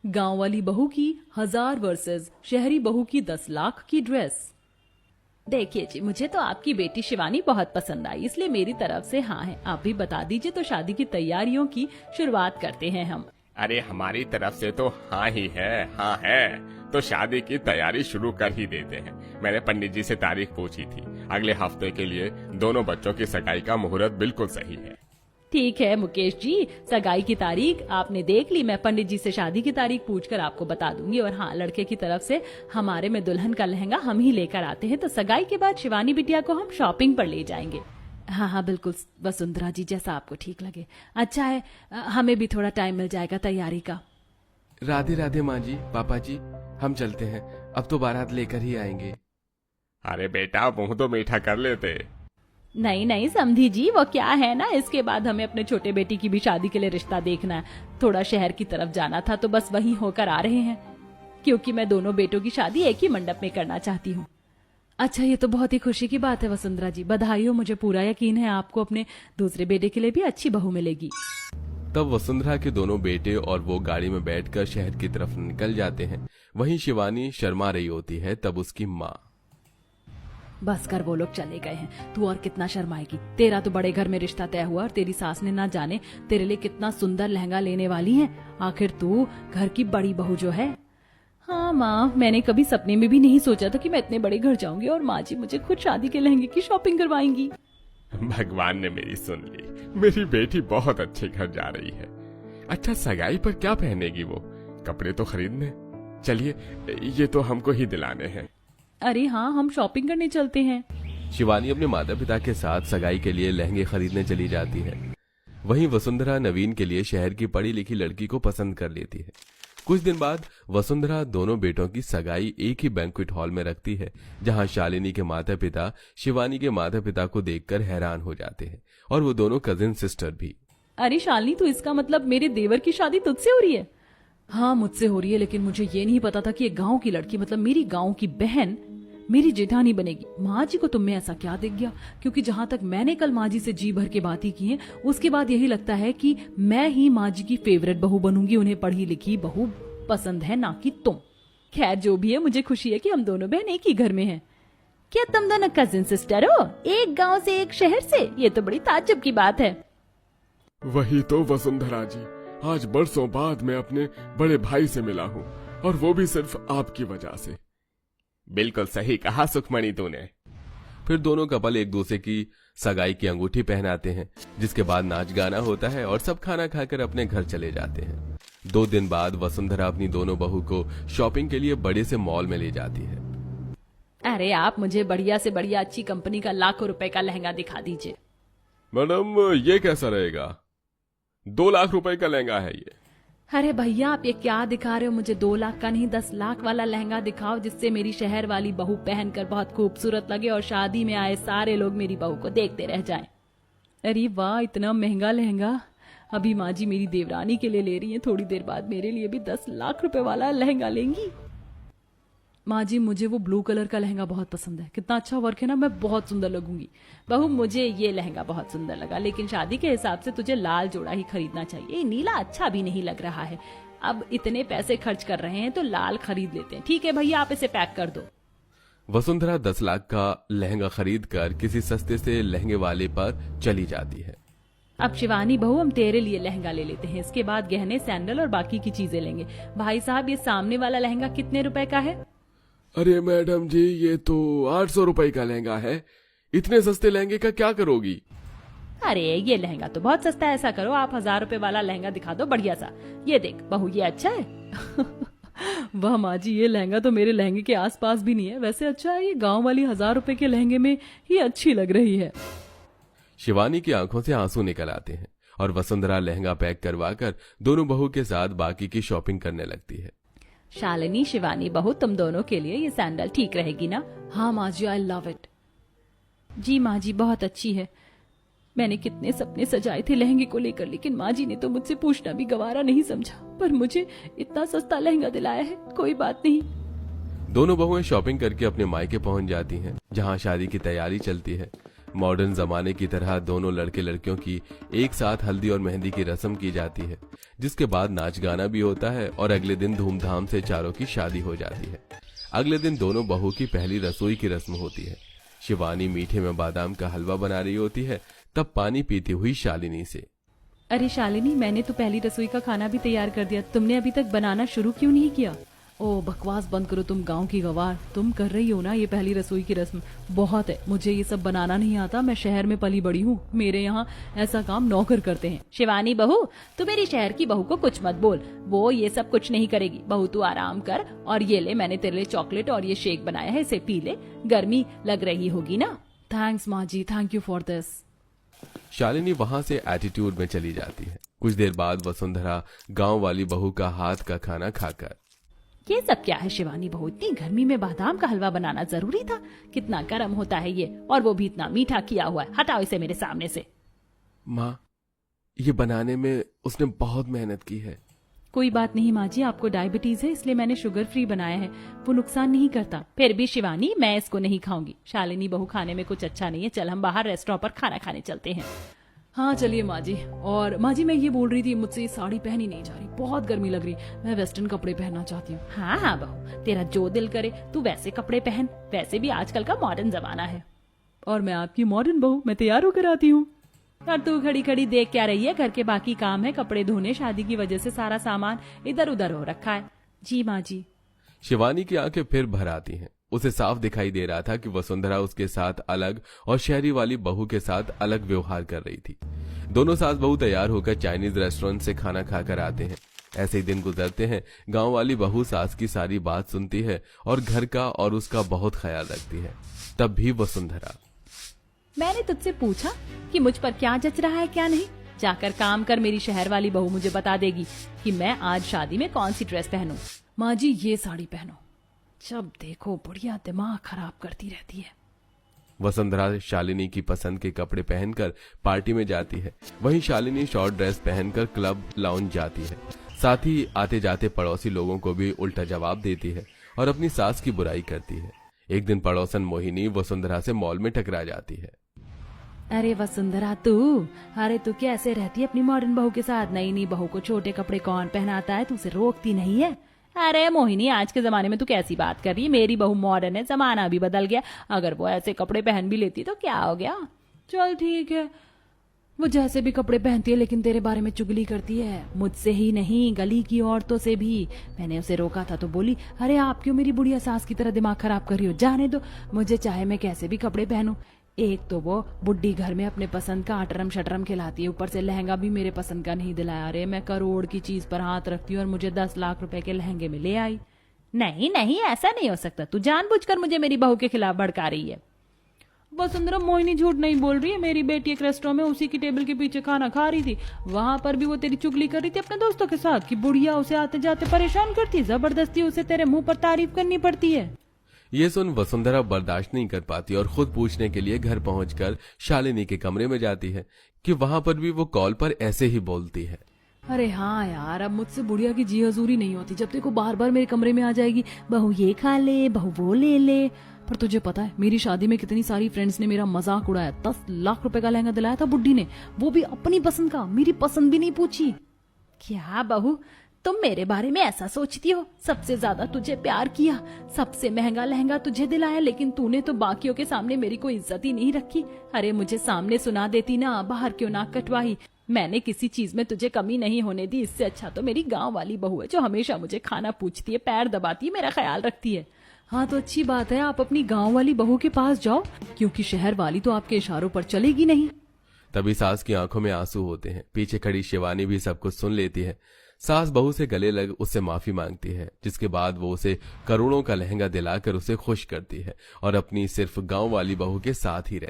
गांव वाली बहू की 1000 वर्सेस शहरी बहू की 10 लाख की ड्रेस। देखिए जी, मुझे तो आपकी बेटी शिवानी बहुत पसंद आई, इसलिए मेरी तरफ से हाँ है। आप भी बता दीजिए तो शादी की तैयारियों की शुरुआत करते हैं हम। अरे हमारी तरफ से तो हाँ ही है, हाँ है। तो शादी की तैयारी शुरू कर ही देते हैं। मैंने पंडित जी से तारीख पूछी थी, अगले हफ्ते के लिए दोनों बच्चों की सगाई का मुहूर्त बिल्कुल सही है। ठीक है मुकेश जी, सगाई की तारीख आपने देख ली। मैं पंडित जी से शादी की तारीख पूछकर आपको बता दूंगी। और हाँ, लड़के की तरफ से हमारे में दुल्हन का लहंगा हम ही लेकर आते हैं, तो सगाई के बाद शिवानी बिटिया को हम शॉपिंग पर ले जाएंगे। हाँ हाँ बिल्कुल वसुंधरा जी, जैसा आपको ठीक लगे। अच्छा है, हमें भी थोड़ा टाइम मिल जाएगा तैयारी का। राधे राधे माँ जी, पापा जी, हम चलते हैं। अब तो बारात लेकर ही आएंगे। अरे बेटा, मुंह तो मीठा कर लेते। नहीं नहीं समधी जी, वो क्या है ना, इसके बाद हमें अपने छोटे बेटी की भी शादी के लिए रिश्ता देखना है। थोड़ा शहर की तरफ जाना था तो बस वहीं होकर आ रहे हैं, क्योंकि मैं दोनों बेटों की शादी एक ही मंडप में करना चाहती हूँ। अच्छा, ये तो बहुत ही खुशी की बात है वसुंधरा जी, बधाई हो। मुझे पूरा यकीन है आपको अपने दूसरे बेटे के लिए भी अच्छी बहू मिलेगी। तब वसुंधरा के दोनों बेटे और वो गाड़ी में बैठकर शहर की तरफ निकल जाते हैं। वहीं शिवानी शर्मा रही होती है। तब उसकी माँ, बस कर, वो लोग चले गए हैं, तू और कितना शर्माएगी। तेरा तो बड़े घर में रिश्ता तय हुआ और तेरी सास ने ना जाने तेरे लिए कितना सुंदर लहंगा लेने वाली है। आखिर तू घर की बड़ी बहू जो है। हाँ माँ, मैंने कभी सपने में भी नहीं सोचा था कि मैं इतने बड़े घर जाऊंगी और माँ जी मुझे खुद शादी के लहंगे की शॉपिंग करवाएंगी। भगवान ने मेरी सुन ली। मेरी बेटी बहुत अच्छे घर जा रही है। अच्छा, सगाई पर क्या पहनेगी वो? कपड़े तो खरीदने, चलिए ये तो हमको ही दिलाने हैं। अरे हाँ, हम शॉपिंग करने चलते हैं। शिवानी अपने माता पिता के साथ सगाई के लिए लहंगे खरीदने चली जाती है। वहीं वसुंधरा नवीन के लिए शहर की पढ़ी लिखी लड़की को पसंद कर लेती है। कुछ दिन बाद वसुंधरा दोनों बेटों की सगाई एक ही बैंक्वेट हॉल में रखती है, जहां शालिनी के माता पिता शिवानी के माता पिता को देखकर हैरान हो जाते हैं, और वो दोनों कजिन सिस्टर भी। अरे शालिनी, तो इसका मतलब मेरे देवर की शादी तुझसे हो रही है? हाँ, मुझसे हो रही है, लेकिन मुझे ये नहीं पता था कि ये गांव की लड़की, मतलब मेरी गांव की बहन, मेरी जेठानी बनेगी। माँ जी को तुम में ऐसा क्या दिख गया? क्योंकि जहाँ तक मैंने कल माँ जी से जी भर के बातें की हैं, उसके बाद यही लगता है कि मैं ही माँ जी की फेवरेट बहू बनूंगी। उन्हें पढ़ी लिखी बहू पसंद है, ना कि तुम। खैर जो भी है, मुझे खुशी है कि हम दोनों बहन एक ही घर में हैं। क्या तुम दोनों कजिन सिस्टर हो, एक गाँव से एक शहर से? ये तो बड़ी ताज्जुब की बात है। वही तो वसुंधरा जी, आज बरसों बाद मैं अपने बड़े भाई से मिला हूँ, और वो भी सिर्फ आपकी वजह से। बिल्कुल सही कहा सुखमणि तूने। फिर दोनों कपल एक दूसरे की सगाई की अंगूठी पहनाते हैं, जिसके बाद नाच गाना होता है और सब खाना खाकर अपने घर चले जाते हैं। 2 दिन बाद वसुंधरा अपनी दोनों बहू को शॉपिंग के लिए बड़े से मॉल में ले जाती है। अरे आप मुझे बढ़िया से बढ़िया अच्छी कंपनी का लाखों रुपए का लहंगा दिखा दीजिए। मैडम, ये कैसा रहेगा? 2 लाख रुपए का लहंगा है ये। अरे भैया, आप ये क्या दिखा रहे हो? मुझे 2 लाख का नहीं, 10 लाख वाला लहंगा दिखाओ, जिससे मेरी शहर वाली बहू पहनकर बहुत खूबसूरत लगे और शादी में आए सारे लोग मेरी बहू को देखते रह जाएं। अरे वाह, इतना महंगा लहंगा! अभी माँ जी मेरी देवरानी के लिए ले रही हैं, थोड़ी देर बाद मेरे लिए भी 10 लाख रुपए वाला लहंगा लेंगी। माँ जी, मुझे वो ब्लू कलर का लहंगा बहुत पसंद है, कितना अच्छा वर्क है ना, मैं बहुत सुंदर लगूंगी। बहू, मुझे ये लहंगा बहुत सुंदर लगा, लेकिन शादी के हिसाब से तुझे लाल जोड़ा ही खरीदना चाहिए। नीला अच्छा भी नहीं लग रहा है। अब इतने पैसे खर्च कर रहे हैं तो लाल खरीद लेते हैं। ठीक है भैया, आप इसे पैक कर दो। वसुंधरा 10 लाख का लहंगा खरीद कर किसी सस्ते से लहंगे वाले पर चली जाती है। अब शिवानी बहू, हम तेरे लिए लहंगा ले लेते हैं, इसके बाद गहने, सैंडल और बाकी की चीजें लेंगे। भाई साहब, ये सामने वाला लहंगा कितने रुपए का है? अरे मैडम जी, ये तो 800 रुपए का लहंगा है। इतने सस्ते लहंगे का क्या करोगी? अरे ये लहंगा तो बहुत सस्ता है, ऐसा करो आप 1000 रुपए वाला लहंगा दिखा दो, बढ़िया सा। ये देख बहू, ये अच्छा है। वाह माँ जी, ये लहंगा तो मेरे लहंगे के आसपास भी नहीं है। वैसे अच्छा है, ये गांव वाली 1000 रुपए के लहंगे में ही अच्छी लग रही है। शिवानी की आंखों से आंसू निकल आते हैं और वसुंधरा लहंगा पैक करवाकर दोनों बहू के साथ बाकी की शॉपिंग करने लगती है। शालिनी, शिवानी बहू, तुम दोनों के लिए ये सैंडल ठीक रहेगी ना? हाँ माँ जी, आई लव इट। जी माँ जी, बहुत अच्छी है। मैंने कितने सपने सजाए थे लहंगे को लेकर, लेकिन माँ जी ने तो मुझसे पूछना भी गवारा नहीं समझा, पर मुझे इतना सस्ता लहंगा दिलाया है। कोई बात नहीं। दोनों बहुएं शॉपिंग करके अपने मायके पहुंच जाती हैं, जहां शादी की तैयारी चलती है। मॉडर्न जमाने की तरह दोनों लड़के लड़कियों की एक साथ हल्दी और मेहंदी की रस्म की जाती है, जिसके बाद नाच गाना भी होता है और अगले दिन धूमधाम से चारों की शादी हो जाती है। अगले दिन दोनों बहू की पहली रसोई की रस्म होती है। शिवानी मीठे में बादाम का हलवा बना रही होती है, तब पानी पीती हुई शालिनी से, अरे शालिनी, मैंने तो पहली रसोई का खाना भी तैयार कर दिया, तुमने अभी तक बनाना शुरू क्यों नहीं किया? ओ बकवास बंद करो, तुम गांव की गवार, तुम कर रही हो ना ये पहली रसोई की रस्म, बहुत है, मुझे ये सब बनाना नहीं आता, मैं शहर में पली बड़ी हूँ, मेरे यहाँ ऐसा काम नौकर करते हैं। शिवानी बहू, तू मेरी शहर की बहू को कुछ मत बोल, वो ये सब कुछ नहीं करेगी। बहू तू आराम कर, और ये ले मैंने तेरे लिए चॉकलेट और ये शेक बनाया है, इसे पी ले, गर्मी लग रही होगी ना। थैंक्स माँ जी, thank you for this. Shalini वहां से एटीट्यूड में चली जाती है। कुछ देर बाद वसुंधरा गांव वाली बहू का हाथ का खाना खाकर, ये सब क्या है शिवानी बहू, इतनी गर्मी में बादाम का हलवा बनाना जरूरी था? कितना गर्म होता है ये, और वो भी इतना मीठा किया हुआ है, हटाओ इसे मेरे सामने से। माँ, ये बनाने में उसने बहुत मेहनत की है। कोई बात नहीं माँ जी, आपको डायबिटीज है इसलिए मैंने शुगर फ्री बनाया है, वो नुकसान नहीं करता। फिर भी शिवानी, मैं इसको नहीं खाऊंगी। शालिनी बहू, खाने में कुछ अच्छा नहीं है, चल हम बाहर रेस्टोरेंट पर खाना खाने चलते हैं। हाँ चलिए माँ जी। और माँ जी मैं ये बोल रही थी, मुझसे ये साड़ी पहनी नहीं जा रही, बहुत गर्मी लग रही, मैं वेस्टर्न कपड़े पहनना चाहती हूँ। हाँ हाँ बहू, तेरा जो दिल करे तू वैसे कपड़े पहन, वैसे भी आजकल का मॉडर्न जमाना है। और मैं आपकी मॉडर्न बहू, मैं तैयार होकर आती हूँ। और तू खड़ी खड़ी देख क्या रही है? घर के बाकी काम है, कपड़े धोने, शादी की वजह से सारा सामान इधर उधर हो रखा है। जी माँ जी। शिवानी की आंखें फिर भर आती हैं। उसे साफ दिखाई दे रहा था कि वसुंधरा उसके साथ अलग और शहरी वाली बहू के साथ अलग व्यवहार कर रही थी। दोनों सास बहू तैयार होकर चाइनीज रेस्टोरेंट से खाना खाकर आते हैं। ऐसे ही दिन गुजरते हैं। गांव वाली बहू सास की सारी बात सुनती है और घर का और उसका बहुत ख्याल रखती है। तब भी वसुंधरा, मैंने तुझसे पूछा कि मुझ पर क्या जच रहा है क्या नहीं? जाकर काम कर, मेरी शहर वाली बहू मुझे बता देगी कि मैं आज शादी में कौन सी ड्रेस पहनूं। माँ जी ये साड़ी पहनो, जब देखो बढ़िया दिमाग खराब करती रहती है। वसुंधरा शालिनी की पसंद के कपड़े पहनकर पार्टी में जाती है। वहीं शालिनी शॉर्ट ड्रेस पहनकर क्लब लाउंज जाती है। साथ ही आते जाते पड़ोसी लोगों को भी उल्टा जवाब देती है और अपनी सास की बुराई करती है। एक दिन पड़ोसन मोहिनी वसुंधरा से मॉल में टकरा जाती है। अरे वसुंधरा अरे तू कैसे रहती है अपनी मॉडर्न बहू के साथ? नई नई बहू को छोटे कपड़े कौन पहनाता है? तू उसे रोकती नहीं है? अरे मोहिनी, आज के जमाने में तू कैसी बात कर रही है? मेरी बहू मॉडर्न है, जमाना भी बदल गया, अगर वो ऐसे कपड़े पहन भी लेती तो क्या हो गया? चल ठीक है, वो जैसे भी कपड़े पहनती है, लेकिन तेरे बारे में चुगली करती है, मुझसे ही नहीं गली की औरतों से भी। मैंने उसे रोका था तो बोली, अरे आप क्यों मेरी बुढ़िया सास की तरह दिमाग खराब कर रही हो, जाने दो, मुझे चाहे मैं कैसे भी कपड़े पहनूं। एक तो वो बुड्ढी घर में अपने पसंद का अटरम शटरम खिलाती है, ऊपर से लहंगा भी मेरे पसंद का नहीं दिलाया। अरे मैं करोड़ की चीज पर हाथ रखती हूँ और मुझे 10 लाख रुपए के लहंगे में ले आई। नहीं नहीं, ऐसा नहीं हो सकता, तू जानबूझकर मुझे मेरी बहू के खिलाफ भड़का रही है। वसुंधरा, मोहिनी झूठ नहीं बोल रही है, मेरी बेटी एक रेस्टोरेंट में उसी की टेबल के पीछे खाना खा रही थी, वहां पर भी वो तेरी चुगली कर रही थी अपने दोस्तों के साथ कि बुढ़िया उसे आते जाते परेशान करती, जबरदस्ती उसे तेरे मुंह पर तारीफ करनी पड़ती है। ये सुन वसुंधरा बर्दाश्त नहीं कर पाती और खुद पूछने के लिए घर पहुंचकर शालिनी के कमरे में जाती है कि वहां पर भी वो कॉल पर ऐसे ही बोलती है। अरे हाँ यार, अब मुझसे बुढ़िया की जी हजूरी नहीं होती, जब देखो बार बार मेरे कमरे में आ जाएगी, बहू ये खा ले, बहू वो ले ले। पर तुझे पता है मेरी शादी में कितनी सारी फ्रेंड्स ने मेरा मजाक उड़ाया, 10 लाख रुपए का लहंगा दिलाया था बुड्ढी ने, वो भी अपनी पसंद का, मेरी पसंद भी नहीं पूछी। क्या बहू, तुम मेरे बारे में ऐसा सोचती हो? सबसे ज्यादा तुझे प्यार किया, सबसे महंगा लहंगा तुझे दिलाया, लेकिन तूने तो बाकियों के सामने मेरी कोई इज्जत ही नहीं रखी। अरे मुझे सामने सुना देती ना, बाहर क्यों नाक कटवाई? मैंने किसी चीज में तुझे कमी नहीं होने दी, इससे अच्छा तो मेरी गांव वाली बहू है जो हमेशा मुझे खाना पूछती है, पैर दबाती है, मेरा ख्याल रखती है। हाँ तो अच्छी बात है, आप अपनी गांव वाली बहू के पास जाओ, क्योंकि शहर वाली तो आपके इशारों पर चलेगी नहीं। तभी सास की आंखों में आंसू होते हैं। पीछे खड़ी शिवानी भी सब कुछ सुन लेती है। सास बहू से गले लग उससे माफी मांगती है, जिसके बाद वो उसे करोड़ों का लहंगा दिलाकर उसे खुश करती है और अपनी सिर्फ गांव वाली बहू के साथ ही रहती है।